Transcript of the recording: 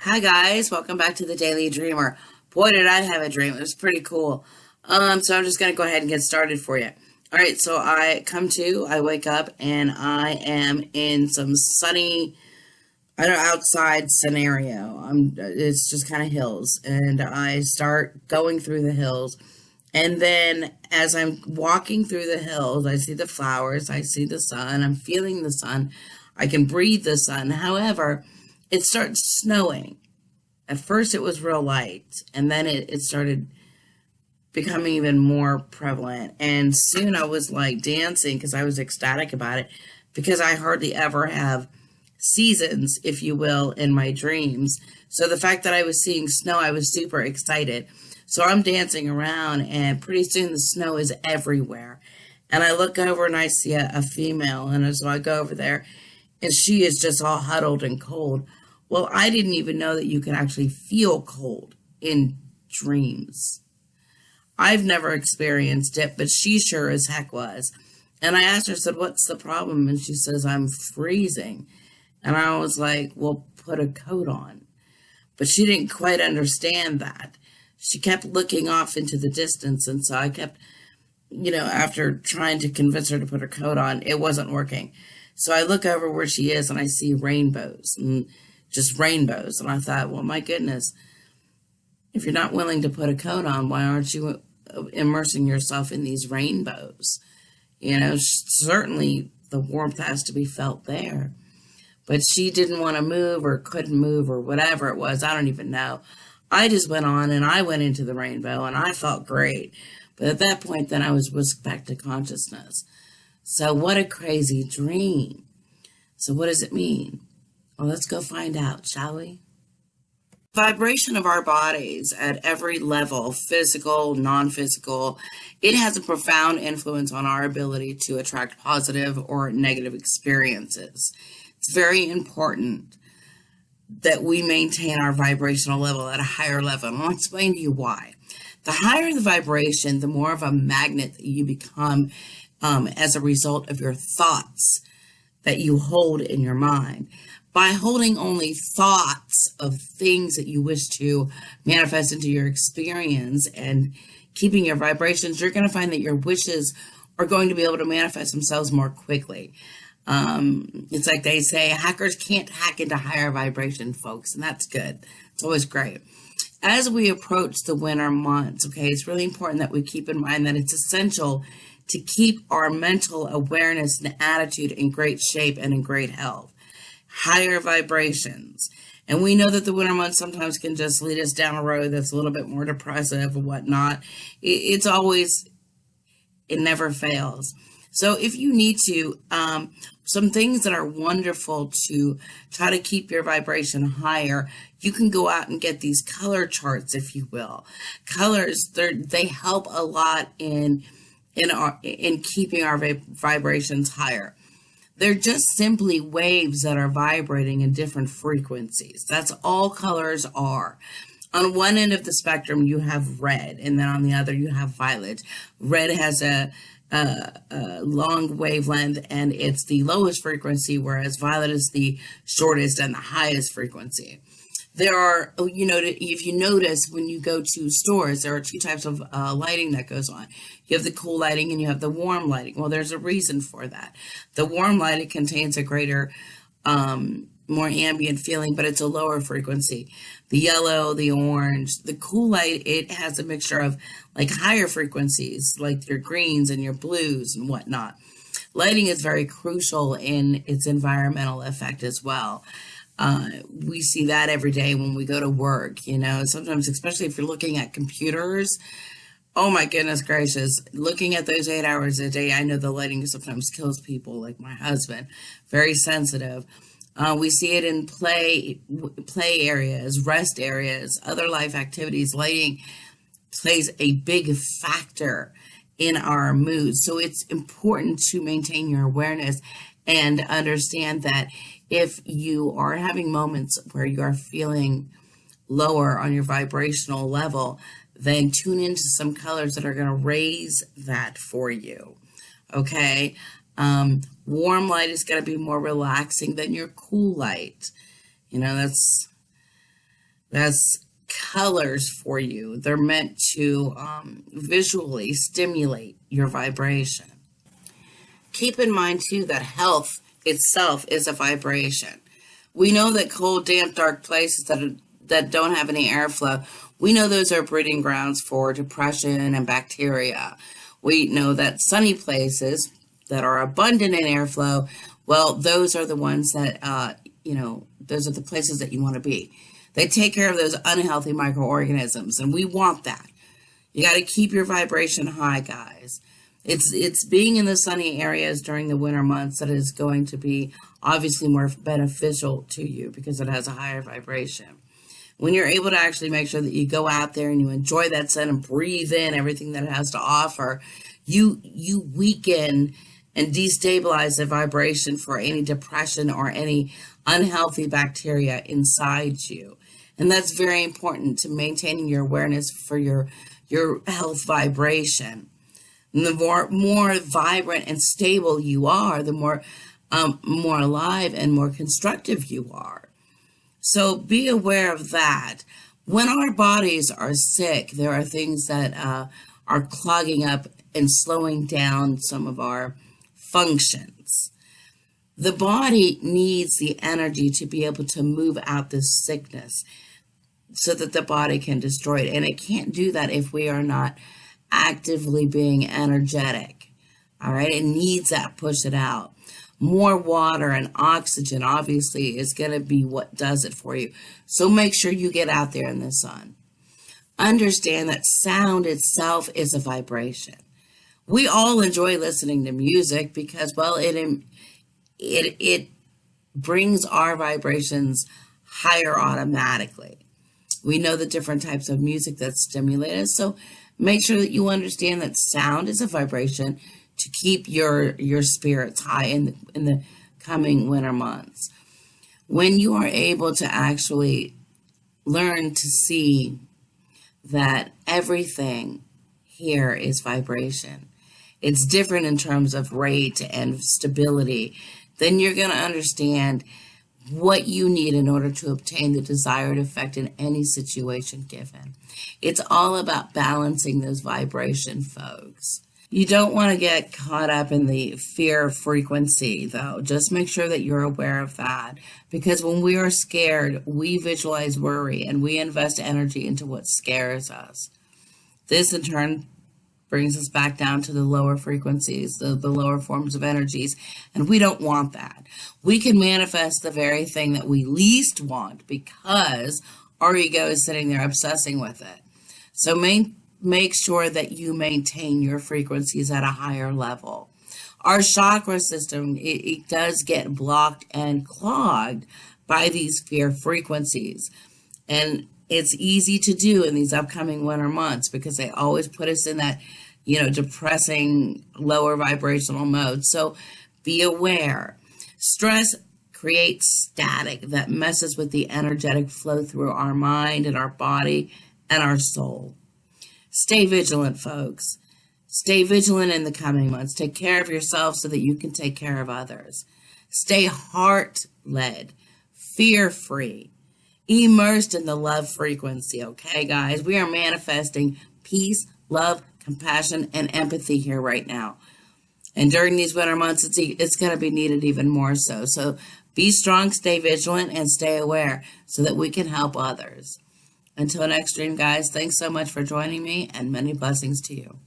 Hi guys, welcome back to the Daily Dreamer. Boy, did I have a dream. It was pretty cool. So I'm just gonna go ahead and get started for you. All right, so I wake up and I am in some sunny, I don't know, outside scenario. It's just kind of hills, and I start going through the hills. And then as I'm walking through the hills, I see the flowers, I see the sun, I'm feeling the sun, I can breathe the sun. However, it starts snowing. At first, it was real light, and then it started becoming even more prevalent. And soon I was like dancing because I was ecstatic about it because I hardly ever have seasons, if you will, in my dreams. So the fact that I was seeing snow, I was super excited. So I'm dancing around, and pretty soon the snow is everywhere. And I look over and I see a female, and so I go over there, and she is just all huddled and cold. Well, I didn't even know that you can actually feel cold in dreams. I've never experienced it, but she sure as heck was. And I asked her, I said, "What's the problem?" And she says, "I'm freezing." And I was like, "Well, put a coat on." But she didn't quite understand that. She kept looking off into the distance. And so I kept, after trying to convince her to put her coat on, it wasn't working. So I look over where she is and I see rainbows and just rainbows. And I thought, well, my goodness, if you're not willing to put a coat on, why aren't you immersing yourself in these rainbows? Certainly the warmth has to be felt there. But she didn't want to move or couldn't move or whatever it was. I don't even know. I just went on and I went into the rainbow and I felt great. But at that point, then I was whisked back to consciousness. So what a crazy dream. So what does it mean? Well, let's go find out, shall we? Vibration of our bodies at every level, physical, non-physical, it has a profound influence on our ability to attract positive or negative experiences. It's very important that we maintain our vibrational level at a higher level. And I'll explain to you why. The higher the vibration, the more of a magnet that you become as a result of your thoughts that you hold in your mind. By holding only thoughts of things that you wish to manifest into your experience and keeping your vibrations, you're going to find that your wishes are going to be able to manifest themselves more quickly. It's like they say, hackers can't hack into higher vibration, folks, and that's good. It's always great. As we approach the winter months, okay, it's really important that we keep in mind that it's essential to keep our mental awareness and attitude in great shape and in great health. Higher vibrations. And we know that the winter months sometimes can just lead us down a road that's a little bit more depressive and whatnot. It never fails. So if you need to, some things that are wonderful to try to keep your vibration higher, you can go out and get these color charts, if you will. Colors, they help a lot in keeping our vibrations higher. They're just simply waves that are vibrating in different frequencies. That's all colors are. On one end of the spectrum, you have red, and then on the other, you have violet. Red has a long wavelength, and it's the lowest frequency, whereas violet is the shortest and the highest frequency. There are, if you notice when you go to stores, there are two types of lighting that goes on. You have the cool lighting and you have the warm lighting. Well, there's a reason for that. The warm lighting contains a greater, more ambient feeling, but it's a lower frequency. The yellow, the orange, the cool light, it has a mixture of like higher frequencies, like your greens and your blues and whatnot. Lighting is very crucial in its environmental effect as well. We see that every day when we go to work, sometimes, especially if you're looking at computers. Oh my goodness gracious, looking at those 8 hours a day, I know the lighting sometimes kills people, like my husband, very sensitive. We see it in play areas, rest areas, other life activities. Lighting plays a big factor in our mood. So it's important to maintain your awareness and understand that if you are having moments where you are feeling lower on your vibrational level, then tune into some colors that are going to raise that for you. Okay. Warm light is going to be more relaxing than your cool light. That's That's colors for you. They're meant to visually stimulate your vibration. Keep in mind, too, that health itself is a vibration. We know that cold, damp, dark places that don't have any airflow, we know those are breeding grounds for depression and bacteria. We know that sunny places that are abundant in airflow, well, those are the ones that, those are the places that you want to be. They take care of those unhealthy microorganisms, and we want that. You got to keep your vibration high, guys. It's being in the sunny areas during the winter months that is going to be obviously more beneficial to you because it has a higher vibration. When you're able to actually make sure that you go out there and you enjoy that sun and breathe in everything that it has to offer, you weaken and destabilize the vibration for any depression or any unhealthy bacteria inside you. And that's very important to maintaining your awareness for your health vibration. And the more vibrant and stable you are, the more alive and more constructive you are. So be aware of that. When our bodies are sick, there are things that are clogging up and slowing down some of our functions. The body needs the energy to be able to move out this sickness so that the body can destroy it. And it can't do that if we are not actively being energetic. All right, it needs that push it out. More water and oxygen obviously is going to be what does it for you. So make sure you get out there in the sun. Understand that sound itself is a vibration. We all enjoy listening to music because, well, it brings our vibrations higher automatically. We know the different types of music that stimulate us, so make sure that you understand that sound is a vibration to keep your spirits high in the coming winter months. When you are able to actually learn to see that everything here is vibration, it's different in terms of rate and stability, then you're going to understand what you need in order to obtain the desired effect in any situation given. It's all about balancing those vibration, folks. You don't want to get caught up in the fear frequency, though. Just make sure that you're aware of that. Because when we are scared, we visualize worry and we invest energy into what scares us. This, in turn, brings us back down to the lower frequencies, the lower forms of energies, and we don't want that. We can manifest the very thing that we least want because our ego is sitting there obsessing with it. So make sure that you maintain your frequencies at a higher level. Our chakra system, it does get blocked and clogged by these fear frequencies. And it's easy to do in these upcoming winter months because they always put us in that, depressing, lower vibrational mode. So be aware. Stress creates static that messes with the energetic flow through our mind and our body and our soul. Stay vigilant, folks. Stay vigilant in the coming months. Take care of yourself so that you can take care of others. Stay heart-led, fear-free, immersed in the love frequency, okay, guys? We are manifesting peace, love, compassion, and empathy here right now. And during these winter months, it's going to be needed even more so. So be strong, stay vigilant, and stay aware so that we can help others. Until next stream, guys, thanks so much for joining me, and many blessings to you.